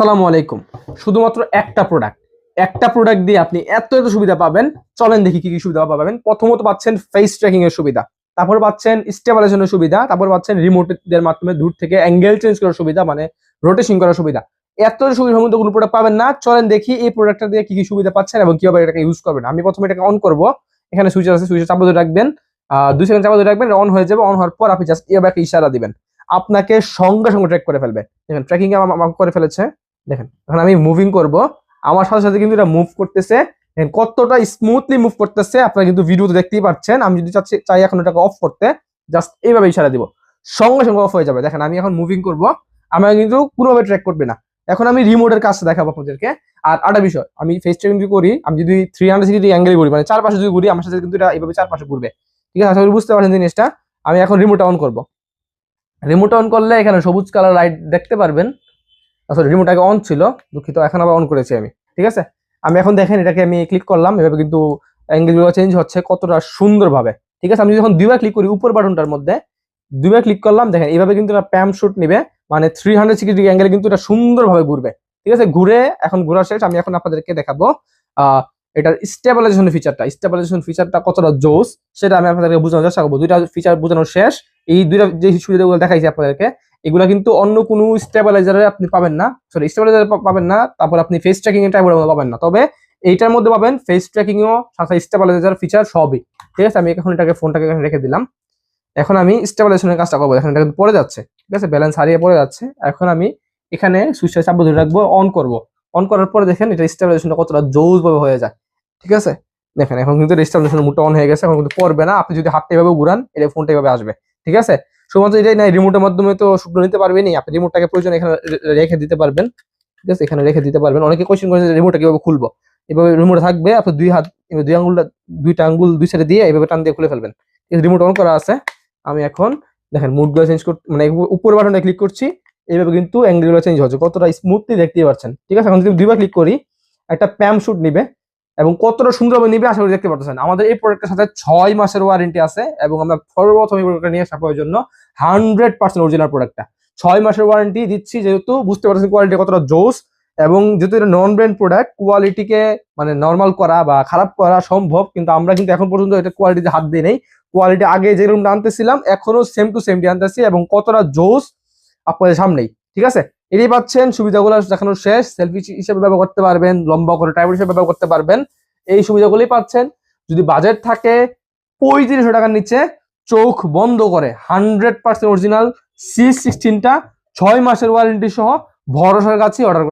আসসালামু আলাইকুম। শুধুমাত্র একটা প্রোডাক্ট দিয়ে আপনি এত সুবিধা পাবেন। চলেন দেখি কি কি সুবিধা পাবেন। প্রথমত পাচ্ছেন ফেস ট্র্যাকিং এর সুবিধা, তারপর পাচ্ছেন স্টেবিলাইজেশনের সুবিধা, তারপর পাচ্ছেন রিমোটের মাধ্যমে দূর থেকে অ্যাঙ্গেল চেঞ্জ করার সুবিধা, মানে রোটেশন করার সুবিধা। এত সুবিধার মধ্যে কোনো প্রোডাক্ট পাবেন না। চলেন দেখি এই প্রোডাক্টটা দিয়ে কি কি সুবিধা পাচ্ছেন এবং কিভাবে এটাকে ইউজ করবেন। আমি প্রথমে এটাকে অন করব। এখানে সুইচ আছে, সুইচে চাপ ধরে রাখবেন, 2 সেকেন্ড চাপ ধরে রাখবেন, অন হয়ে যাবে। অন হওয়ার পর আপনি জাস্ট এভাবে একটা ইশারা দিবেন, আপনাকে সঙ্গে সঙ্গে ট্র্যাক করে ফেলবে। দেখেন ট্র্যাকিং আমাকে করে ফেলেছে। দেখেন এখন আমি মুভিং করব, আমার সাথে সাথে কিন্তু এটা মুভ করতেছে। কতটা স্মুথলি মুভ করতেছে আপনারা কিন্তু ভিডিওতে দেখতেই পাচ্ছেন। আমি যদি চাই এখন এটাকে অফ করতে, জাস্ট এইভাবে ইশারা দিব, সঙ্গে সঙ্গে অফ হয়ে যাবে। দেখেন আমি এখন মুভিং করব, আমার কিন্তু কোনোভাবে ট্র্যাক করবে না। এখন আমি রিমোটের কাজটা দেখাবো আপনাদেরকে। আর একটা বিষয়, আমি ফেস ট্র্যাকিং যদি করি, আমি যদি 360 অ্যাঙ্গেল করি, মানে চারপাশে যদি ঘুরি, আমার সাথে কিন্তু এটা এইভাবে চারপাশে ঘুরবে। ঠিক আছে, আশা করি বুঝতে পারছেন জিনিসটা। আমি এখন রিমোট অন করব। রিমোট অন করলে এখানে সবুজ কালার লাইট দেখতে পারবেন। সরি, রিমোট আগে অন ছিল, দুঃখিত, এখন আবার অন করেছি আমি। ঠিক আছে, আমি এখন দেখেন এটাকে আমি ক্লিক করলাম, এভাবে কিন্তু অ্যাঙ্গেলগুলো চেঞ্জ হচ্ছে কতটা সুন্দরভাবে। ঠিক আছে, আমি যখন দুইবার ক্লিক করি উপর বাটনটার মধ্যে, দুইবার ক্লিক করলাম, দেখেন এইভাবে কিন্তু এটা প্যাম শুট নিবে, মানে 360 অ্যাঙ্গেলে কিন্তু এটা সুন্দরভাবে ঘুরবে। ঠিক আছে, ঘুরে এখন ঘোরা শেষ। আমি এখন আপনাদেরকে দেখাবো এটার স্টেবিলাইজেশন ফিচারটা কতটা জোস, সেটা আমি আপনাদেরকে বোঝানোর চেষ্টা করবো। দুইটা ফিচার বোঝানোর শেষ। এই দুইটা যে সুবিধাগুলো দেখাইছি আপনাদেরকে, এগুলা কিন্তু অন্য কোনো স্টেবিলাইজারে আপনি পাবেন না, সরি স্টেবিলাইজারে পাবেন না, তারপর আপনি ফেস ট্র্যাকিং এর টাইপের পাবেন না। তবে এইটার মধ্যে পাবেন ফেস ট্র্যাকিং ও সাথে স্টেবিলাইজার ফিচার সবই। ঠিক আছে, আমি এখন এটাকে ফোনটাকে এখানে রেখে দিলাম। এখন আমি স্টেবিলাইজেশনের কাজটা করবো। এখন এটা কিন্তু পড়ে যাচ্ছে, ঠিক আছে, ব্যালেন্স হারিয়ে পড়ে যাচ্ছে। এখন আমি এখানে সুইচটা চাপ ধরে রাখবো, অন করব। অন করার পরে দেখেন এটা স্টেবিলাইজেশনটা কতটা জোস ভাবে হয়ে যায়। ঠিক আছে, দেখেন এখন কিন্তু স্টেবিলাইজেশন মোডটা অন হয়ে গেছে, এখন কিন্তু পড়বে না। আপনি যদি হাতটা এভাবে ঘুরান, এটা ফোনটা এভাবে আসবে। ঠিক আছে, শুধুমাত্র এটাই নাই, রিমোটের মাধ্যমে তো শুকনো নিতে পারবেনই। আপনি রিমোটটাকে প্রয়োজন এখানে রেখে দিতে পারবেন। ঠিক আছে, এখানে রেখে দিতে পারবেন। অনেকে কোশ্চেন করেছে রিমোটটা কিভাবে খুলবো। এভাবে রিমোট থাকবে, আপনি দুই হাত, দুই আঙ্গুলটা, দুইটা আঙ্গুল দুই সাইডে দিয়ে এভাবে টান দিয়ে খুলে ফেলবেন। রিমোট অন করা আছে। আমি এখন দেখেন মুডগুলো চেঞ্জ করতে, মানে উপর বাটনে ক্লিক করছি, এইভাবে কিন্তু অ্যাঙ্গেলগুলো চেঞ্জ হচ্ছে, কতটা স্মুথলি দেখতেই পাচ্ছেন। ঠিক আছে, এখন যদি দুইবার ক্লিক করি, একটা প্যাম শুট নিবে এবং কতটা সুন্দরভাবে নিবে আশা করি দেখতে পাচ্ছেন। আমাদের এই প্রোডাক্টের সাথে 6 মাসের ওয়ারেন্টি আছে এবং আমরা সর্বপ্রথম এই প্রোডাক্টটা নিয়ে আসা জন্য 100% অরিজিনাল প্রোডাক্টটা 6 মাসের ওয়ারেন্টি দিচ্ছি, যেহেতু বুঝতে পারছেন কোয়ালিটি কতটা জোস। এবং যেহেতু এটা নন ব্র্যান্ড প্রোডাক্ট, কোয়ালিটিকে মানে নর্মাল করা বা খারাপ করা সম্ভব, কিন্তু আমরা কিন্তু এখন পর্যন্ত এটা কোয়ালিটিতে হাত দিই নেই। কোয়ালিটি আগে যেরকম আনতেছিলাম এখনো সেম টু সেম আনতেছি এবং কতটা জোস আপনাদের সামনেই। ঠিক আছে, এটাই পাচ্ছেন। সুবিধাগুলো দেখানোর শেষ। সেলফি হিসেবে ব্যবহার করতে পারবেন, লম্বা করে ট্রাইপড হিসেবে ব্যবহার করতে পারবেন, এই সুবিধাগুলোই পাচ্ছেন। যদি বাজেট থাকে 3500 টাকার নিচে, চোখ বন্ধ করে 100% অরিজিনাল C16টা 6 মাসের ওয়ারেন্টি সহ ভরসার কাছে অর্ডার